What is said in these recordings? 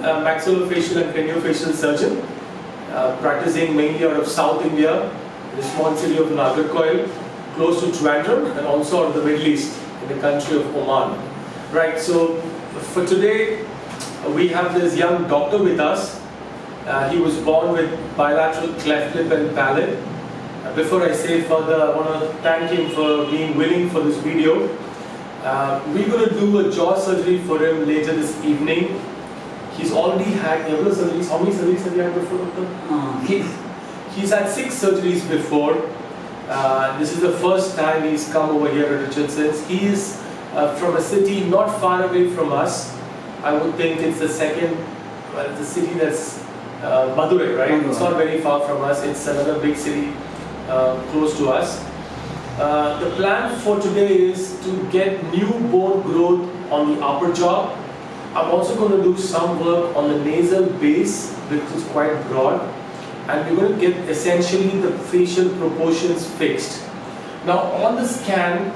a maxillofacial and craniofacial surgeon, practicing mainly out of South India, the small city of Nagarcoil, close to Trivandrum, and also out of the Middle East, in the country of Oman. Right, so for today, we have this young doctor with us. He was born with bilateral cleft lip and palate. Before I say further, I want to thank him for being willing for this video. We're going to do a jaw surgery for him later this evening. He's already had several surgeries. How many surgeries have you had before, doctor? He's had 6 surgeries before. This is the first time he's come over here at Richardson's. He is from a city not far away from us. I would think it's the second, well, it's a city that's Madurai, right? It's not very far from us. It's another big city close to us. The plan for today is to get new bone growth on the upper jaw. I'm also going to do some work on the nasal base, which is quite broad, and we're going to get essentially the facial proportions fixed. Now on the scan,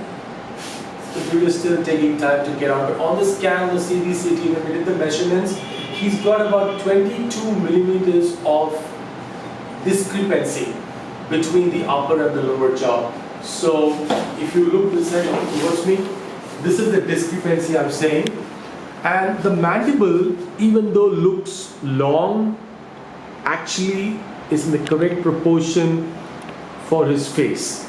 the video is still taking time to get out, but on the scan, the CBCT, when we did the measurements, he's got about 22 millimeters of discrepancy between the upper and the lower jaw. So if you look this side towards me, this is the discrepancy I'm saying. And the mandible, even though looks long, actually is in the correct proportion for his face.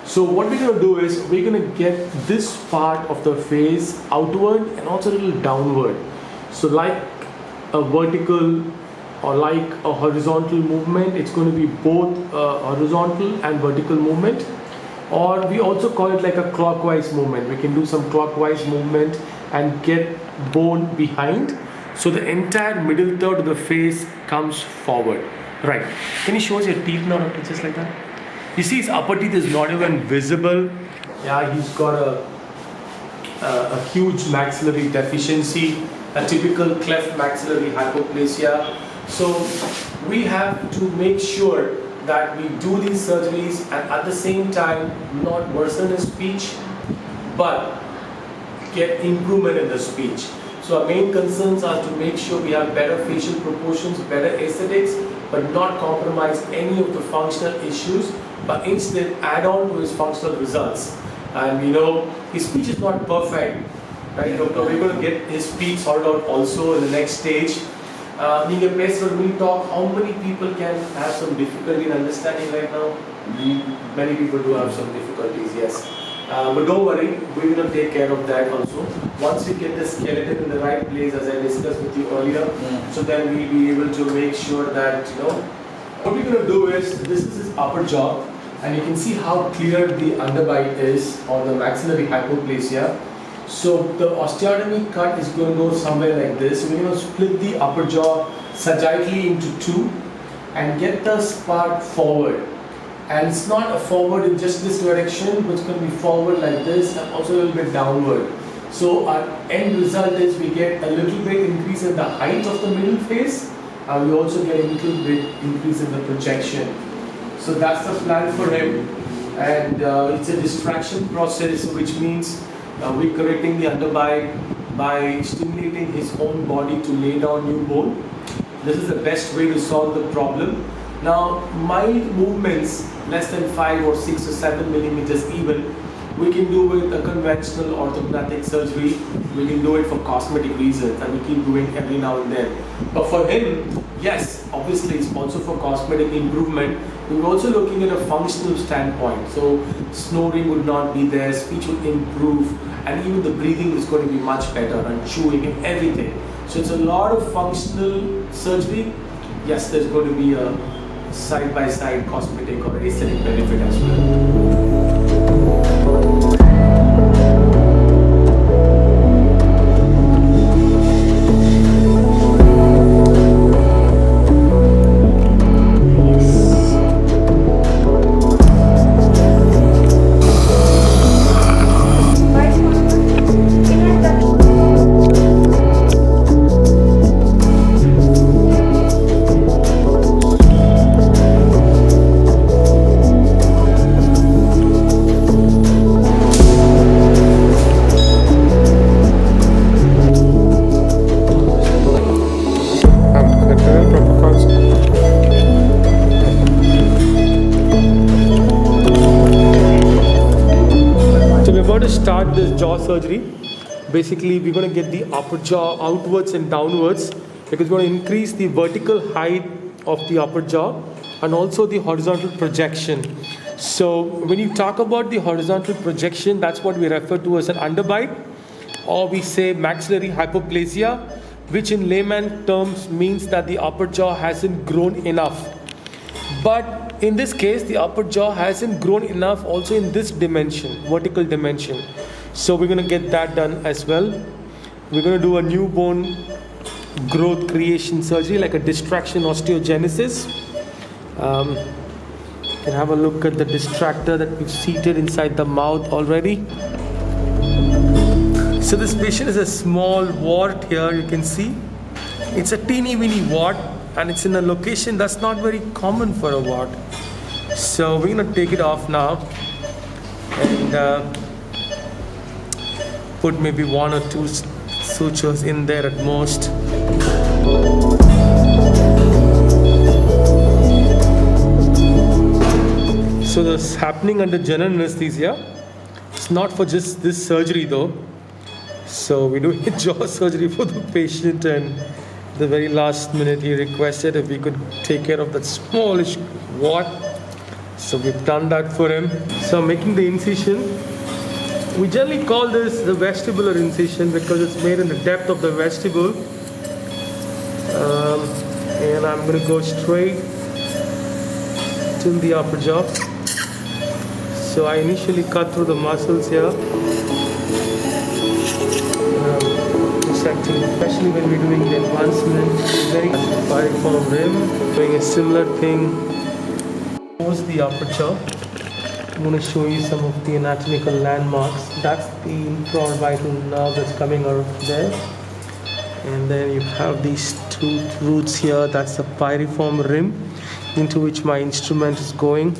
So what we're going to do is we're going to get this part of the face outward and also a little downward. So like a vertical or like a horizontal movement, it's going to be both horizontal and vertical movement. Or we also call it like a clockwise movement. We can do some clockwise movement and get bone behind. So the entire middle third of the face comes forward. Right. Can you show us your teeth now, just like that? You see his upper teeth is not even visible. Yeah, he's got a huge maxillary deficiency, a typical cleft maxillary hypoplasia. So we have to make sure that we do these surgeries and at the same time not worsen his speech, but get improvement in the speech. So our main concerns are to make sure we have better facial proportions, better aesthetics, but not compromise any of the functional issues, but instead add on to his functional results. And you know, his speech is not perfect, right, doctor? We're going to get his speech sorted out also in the next stage. Being a patient, when we talk, how many people can have some difficulty in understanding right now? Many people do have some difficulties, yes. But don't worry, we're going to take care of that also. Once we get the skeleton in the right place, as I discussed with you earlier, so then we'll be able to make sure that, you know, what we're going to do is, this is his upper jaw, and you can see how clear the underbite is, or the maxillary hypoplasia. So the osteotomy cut is going to go somewhere like this. We're going to split the upper jaw sagittally into 2 and get the part forward. And it's not a forward in just this direction, but it's going to be forward like this and also a little bit downward. So our end result is we get a little bit increase in the height of the middle face, and we also get a little bit increase in the projection. So that's the plan for him. And it's a distraction process, which means we're correcting the underbite by stimulating his own body to lay down new bone. This is the best way to solve the problem. Now, mild movements, less than 5 or 6 or 7 millimeters even, we can do with a conventional orthodontic surgery. We can do it for cosmetic reasons, and we keep doing every now and then. But for him, yes, obviously it's also for cosmetic improvement. We're also looking at a functional standpoint. So snoring would not be there, speech would improve, and even the breathing is going to be much better, and chewing and everything. So it's a lot of functional surgery. Yes, there's going to be a side-by-side cosmetic or aesthetic benefit as well. going to start this jaw surgery. Basically, we're going to get the upper jaw outwards and downwards because we're going to increase the vertical height of the upper jaw and also the horizontal projection. So when you talk about the horizontal projection, that's what we refer to as an underbite, or we say maxillary hypoplasia, which in layman terms means that the upper jaw hasn't grown enough. But in this case, the upper jaw hasn't grown enough also in this dimension, vertical dimension. So we're going to get that done as well. We're going to do a new bone growth creation surgery, like a distraction osteogenesis. You can have a look at the distractor that we've seated inside the mouth already. So this patient is a small wart here, you can see. It's a teeny weeny wart and it's in a location that's not very common for a wart. So we're going to take it off now and put maybe 1 or 2 sutures in there at most. So this happening under general anesthesia. It's not for just this surgery though. So we're doing a jaw surgery for the patient, and the very last minute he requested if we could take care of that smallish wart. So we've done that for him. So I'm making the incision. We generally call this the vestibular incision because it's made in the depth of the vestibule. And I'm going to go straight till the upper jaw. So I initially cut through the muscles here. Dissecting, especially when we're doing the advancement, very piriform rim. Doing a similar thing towards the upper jaw. I'm going to show you some of the anatomical landmarks. That's the infraorbital nerve that's coming out of there. And then you have these 2 roots here. That's the piriform rim into which my instrument is going.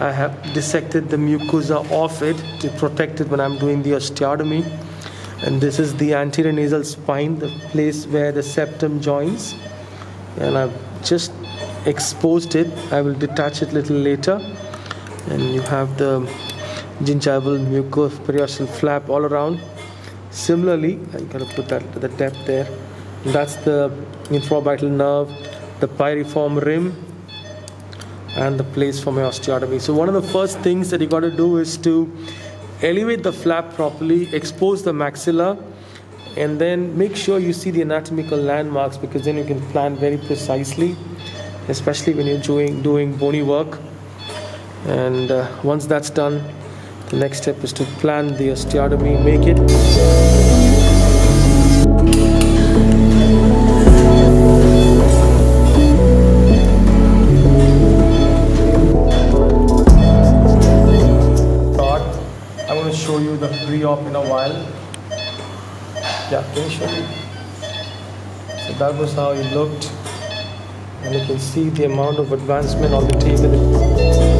I have dissected the mucosa off it to protect it when I'm doing the osteotomy. And this is the anterior nasal spine, the place where the septum joins. And I've just exposed it. I will detach it a little later. And you have the gingival mucoperiosteal flap all around. Similarly, I'm going to put that to the depth there. And that's the infraorbital nerve, the piriform rim, and the place for my osteotomy. So one of the first things that you got to do is to elevate the flap properly, expose the maxilla, and then make sure you see the anatomical landmarks, because then you can plan very precisely, especially when you're doing bony work. And once that's done, the next step is to plan the osteotomy, make it. I'm going to show you the pre-op in a while. Yeah, can you show me? So that was how it looked. And you can see the amount of advancement on the table.